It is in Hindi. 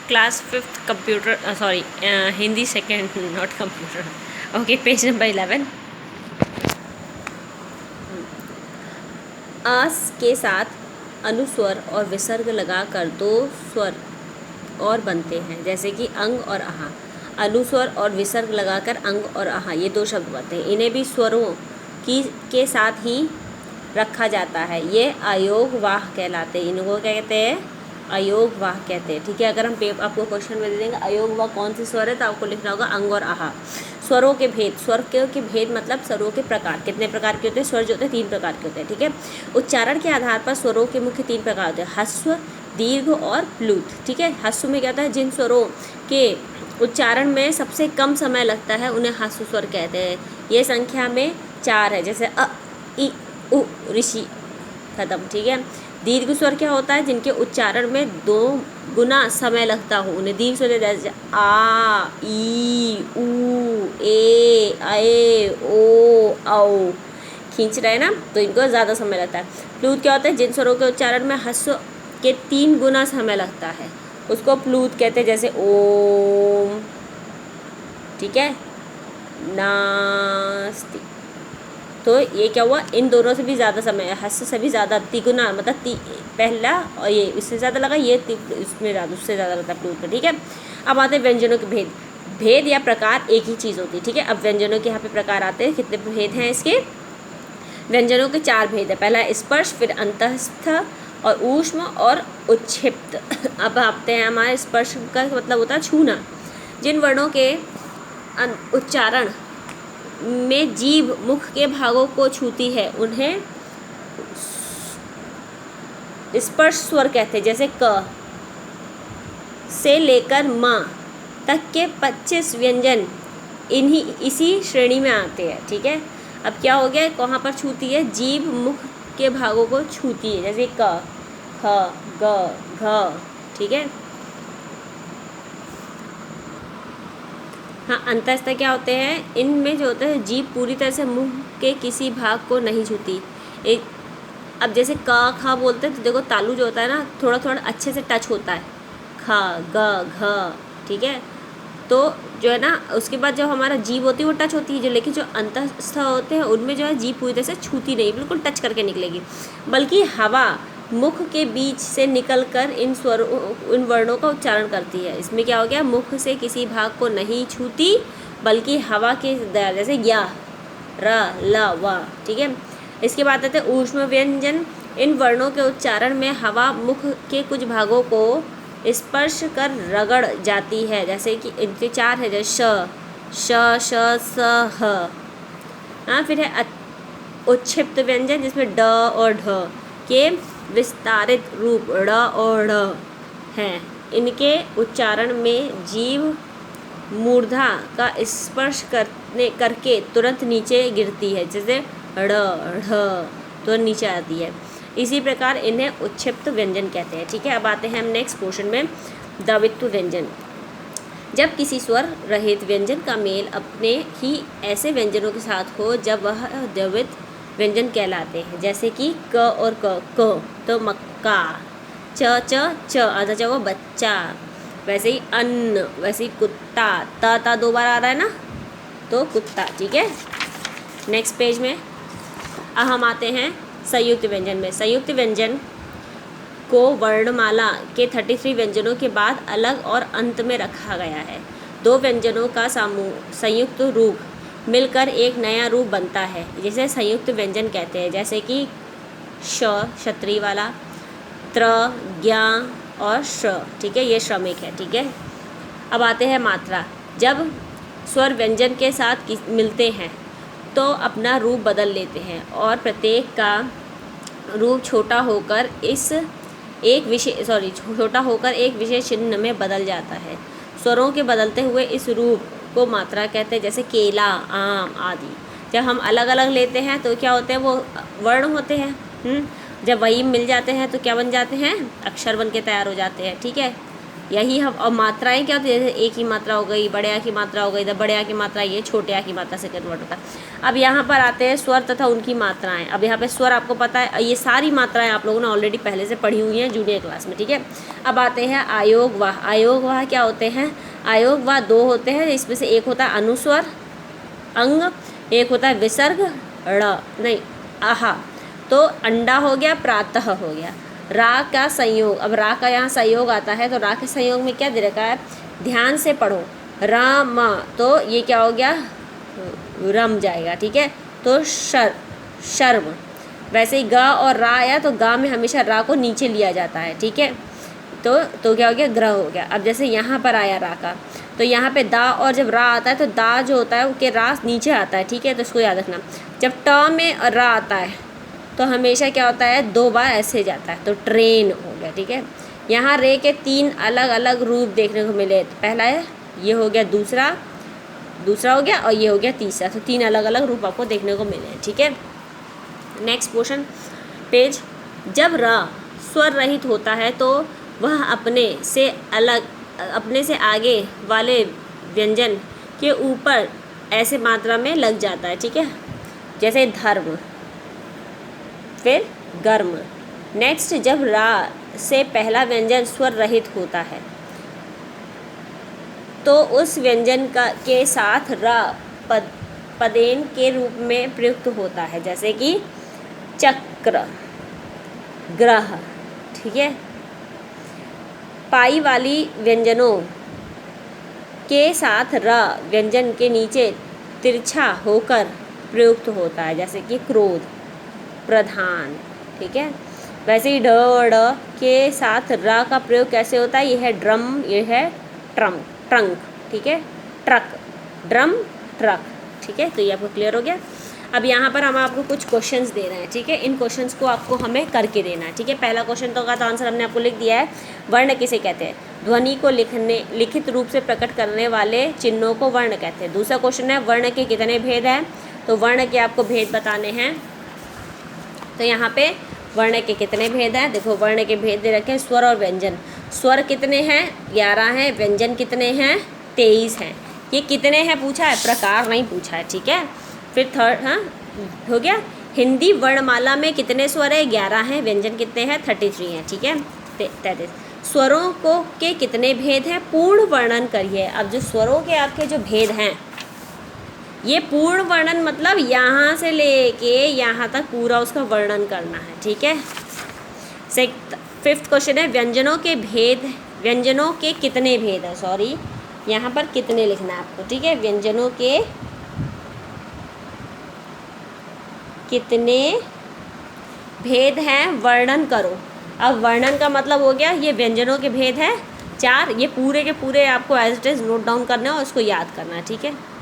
Class 5th computer, sorry Hindi second, not computer. Okay, page number 11। आस के साथ अनुस्वर और विसर्ग लगाकर दो स्वर और बनते हैं, जैसे कि अंग और आहा। अनुस्वर और विसर्ग लगाकर अंग और आहा ये दो शब्द बनते हैं। इन्हें भी स्वरों की के साथ ही रखा जाता है। ये अयोग वाह कहलाते हैं। इनको क्या कहते हैं? अयोग वाह कहते हैं। ठीक है, अगर हम आपको क्वेश्चन में दे देंगे अयोग वाह कौन से स्वर है, तो आपको लिखना होगा अंग और आहा। स्वरों के भेद, स्वर के भेद मतलब स्वरों के प्रकार। कितने प्रकार के होते हैं? स्वर जो होते हैं 3 प्रकार के होते हैं। ठीक है, उच्चारण के आधार पर स्वरों के मुख्य 3 प्रकार होते हैं, ह्रस्व, दीर्घ और प्लूत। ठीक है, ह्रस्व में क्या होता है? जिन स्वरों के उच्चारण में सबसे कम समय लगता है उन्हें ह्रस्व स्वर कहते हैं। ये संख्या में 4 है, जैसे अ, इ, उ, ऋषि, खत्म। ठीक है, दीर्घ स्वर क्या होता है? जिनके उच्चारण में 2 गुना समय लगता हो उन्हें दीर्घ स्वर, जैसे आ, ई, उ, ए, ओ, औ। खींच रहे हैं ना, तो इनको ज़्यादा समय लगता है। प्लूत क्या होता है? जिन स्वरों के उच्चारण में ह्रस्व के 3 गुना समय लगता है उसको प्लूत कहते हैं, जैसे ओम। ठीक है, नास्ति। तो ये क्या हुआ? इन दोनों से भी ज़्यादा समय, ह्रस्व से भी ज़्यादा, तिगुना मतलब पहला, और ये इससे ज़्यादा लगा, ये इसमें ज़्यादा, उससे ज़्यादा लगता है प्लूत में। ठीक है, अब आते हैं व्यंजनों के भेद। भेद या प्रकार एक ही चीज़ होती है। ठीक है, अब व्यंजनों के यहाँ पे प्रकार आते हैं। कितने भेद हैं इसके? व्यंजनों के 4 भेद है। पहला स्पर्श, फिर अंतस्थ और ऊष्म और उच्छिप्त। अब आते हैं हमारे स्पर्श का मतलब होता है छूना। जिन वर्णों के उच्चारण में जीभ मुख के भागों को छूती है उन्हें स्पर्श स्वर कहते हैं, जैसे क से लेकर म तक के 25 व्यंजन इसी श्रेणी में आते हैं। ठीक है, अब क्या हो गया? कहाँ पर छूती है? जीभ मुख के भागों को छूती है, जैसे क, ख, ग, घ। ठीक है, हाँ, अंतस्थ क्या होते हैं? इनमें जो होता है जीभ पूरी तरह से मुंह के किसी भाग को नहीं छूती। एक अब जैसे क, ख बोलते हैं तो देखो तालु जो होता है ना, थोड़ा थोड़ा अच्छे से टच होता है, ख, ग, घ। ठीक है, तो जो है ना उसके बाद जो हमारा जीभ होती है वो टच होती है, जो लेकिन जो अंतस्थ होते हैं उनमें जो है जीभ पूरी तरह से छूती नहीं, बिल्कुल टच करके निकलेगी, बल्कि हवा मुख के बीच से निकलकर इन वर्णों का उच्चारण करती है। इसमें क्या हो गया? मुख से किसी भाग को नहीं छूती बल्कि हवा के द्वारा, जैसे या, र, ल, व। ठीक है, इसके बाद आते हैं ऊष्म व्यंजन। इन वर्णों के उच्चारण में हवा मुख के कुछ भागों को स्पर्श कर रगड़ जाती है, जैसे कि इनके 4 है, जैसे श, श, स, ह। हाँ, फिर है उच्छिप्त व्यंजन, जिसमें ड और ढ के विस्तारित रूप ड़ और ढ़ हैं। इनके उच्चारण में जीभ मूर्धा का स्पर्श करके तुरंत नीचे गिरती है, जैसे ड़, ढ, तो नीचे आती है। इसी प्रकार इन्हें उच्छिप्त व्यंजन कहते हैं। ठीक है, अब आते हैं हम नेक्स्ट पोर्शन में, द्वित्व व्यंजन। जब किसी स्वर रहित व्यंजन का मेल अपने ही ऐसे व्यंजनों के साथ हो जब वह द्वित्व व्यंजन कहलाते हैं, जैसे कि क और क तो मक्का, च, आधा च वो बच्चा, वैसे ही अन्न, वैसे ही कुत्ता, ता 2 बार आ रहा है ना, तो कुत्ता। ठीक है, नेक्स्ट पेज में अब हम आते हैं संयुक्त व्यंजन में। संयुक्त व्यंजन को वर्णमाला के 33 व्यंजनों के बाद अलग और अंत में रखा गया है। 2 व्यंजनों का समूह संयुक्त रूप मिलकर एक नया रूप बनता है, जिसे संयुक्त व्यंजन कहते हैं, जैसे कि श, क्षत्रिय वाला, त्र, ज्ञा और श। ठीक है, ये श्रमिक है। ठीक है, अब आते हैं मात्रा। जब स्वर व्यंजन के साथ मिलते हैं तो अपना रूप बदल लेते हैं और प्रत्येक का रूप छोटा होकर एक विशेष चिन्ह में बदल जाता है। स्वरों के बदलते हुए इस रूप को मात्रा कहते हैं, जैसे केला, आम आदि। जब हम अलग अलग लेते हैं तो क्या होते हैं? वो वर्ण होते हैं। जब वही मिल जाते हैं तो क्या बन जाते हैं? अक्षर बन के तैयार हो जाते हैं। ठीक है, यही हम, और मात्राएं क्या होती है, जैसे एक की मात्रा हो गई, बड़े आ की मात्रा हो गई, इधर बड़े आ की मात्रा ये छोटे आ की मात्रा से कन्वर्ट होता है। अब यहाँ पर आते हैं स्वर तथा उनकी मात्राएं। अब यहाँ पे स्वर आपको पता है, ये सारी मात्राएं आप लोगों ने ऑलरेडी पहले से पढ़ी हुई हैं जूनियर क्लास में, ठीक है। अब आते हैं आयोग वाह। आयोग वाह क्या होते हैं? आयोग वाह दो होते हैं, इसमें से एक होता है अनुस्वर अंग, एक होता है विसर्ग नहीं आहा। तो अंडा हो गया, प्रातः हो गया। रा का संयोग, अब रा का यहाँ संयोग आता है, तो रा के संयोग में क्या दे रखा है, ध्यान से पढ़ो, राम, तो ये क्या हो गया, रम जाएगा, ठीक है। तो शर्म। वैसे ही गा और रा आया तो गा में हमेशा रा को नीचे लिया जाता है, ठीक है। तो क्या हो गया, ग्रह हो गया। अब जैसे यहाँ पर आया रा का, तो यहाँ पे दा, और जब रा आता है तो दा जो होता है उसके रा नीचे आता है, ठीक है। तो इसको याद रखना। जब ट में रा आता है तो हमेशा क्या होता है, 2 बार ऐसे जाता है, तो ट्रेन हो गया, ठीक है। यहाँ रे के 3 अलग अलग रूप देखने को मिले। तो पहला है ये हो गया, दूसरा हो गया, और ये हो गया तीसरा। तो 3 अलग अलग रूप आपको देखने को मिले हैं, ठीक है। Next question page. जब रा स्वर रहित होता है तो वह अपने से आगे वाले व्यंजन के ऊपर ऐसे मात्रा में लग जाता है, ठीक है। जैसे धर्म, फिर गर्म। नेक्स्ट, जब रा से पहला व्यंजन स्वर रहित होता है तो उस व्यंजन के साथ रा पदेन के रूप में प्रयुक्त होता है, जैसे कि चक्र, ग्रह, ठीक है। पाई वाली व्यंजनों के साथ रा व्यंजन के नीचे तिरछा होकर प्रयुक्त होता है, जैसे कि क्रोध, प्रधान, ठीक है। वैसे ही ढ और ड के साथ रा का प्रयोग कैसे होता है, ये है ड्रम, ये है ट्रंक, ठीक है। ट्रक, ड्रम, ट्रक, ठीक है। तो ये आपको क्लियर हो गया। अब यहाँ पर हम आपको कुछ क्वेश्चंस दे रहे हैं, ठीक है। इन क्वेश्चंस को आपको हमें करके देना है, ठीक है। पहला क्वेश्चन तो का आंसर हमने आपको लिख दिया है। वर्ण किसे कहते हैं? ध्वनि को लिखित रूप से प्रकट करने वाले चिन्हों को वर्ण कहते हैं। दूसरा क्वेश्चन है वर्ण के कितने भेद हैं? तो वर्ण के आपको भेद बताने हैं। तो यहाँ पे वर्ण के कितने भेद हैं, देखो वर्ण के भेद दे रखे हैं, स्वर और व्यंजन। स्वर कितने हैं? 11 हैं। व्यंजन कितने हैं? 23 हैं। ये कितने हैं पूछा है, प्रकार नहीं पूछा है, ठीक है। फिर थर्ड, हाँ हो गया। हिंदी वर्णमाला में कितने स्वर है? 11 हैं। व्यंजन कितने हैं? 33 हैं, ठीक है। 33। स्वरों को के कितने भेद हैं? पूर्ण वर्णन करिए। अब जो स्वरों के आपके जो भेद हैं, ये पूर्ण वर्णन मतलब यहाँ से लेके यहाँ तक पूरा उसका वर्णन करना है, ठीक है। 5th क्वेश्चन है व्यंजनों के कितने भेद है, सॉरी यहाँ पर कितने लिखना है आपको, ठीक है। व्यंजनों के कितने भेद हैं, वर्णन करो। अब वर्णन का मतलब हो गया, ये व्यंजनों के भेद है 4। ये पूरे के पूरे आपको as it is note down करना है और उसको याद करना है, ठीक है।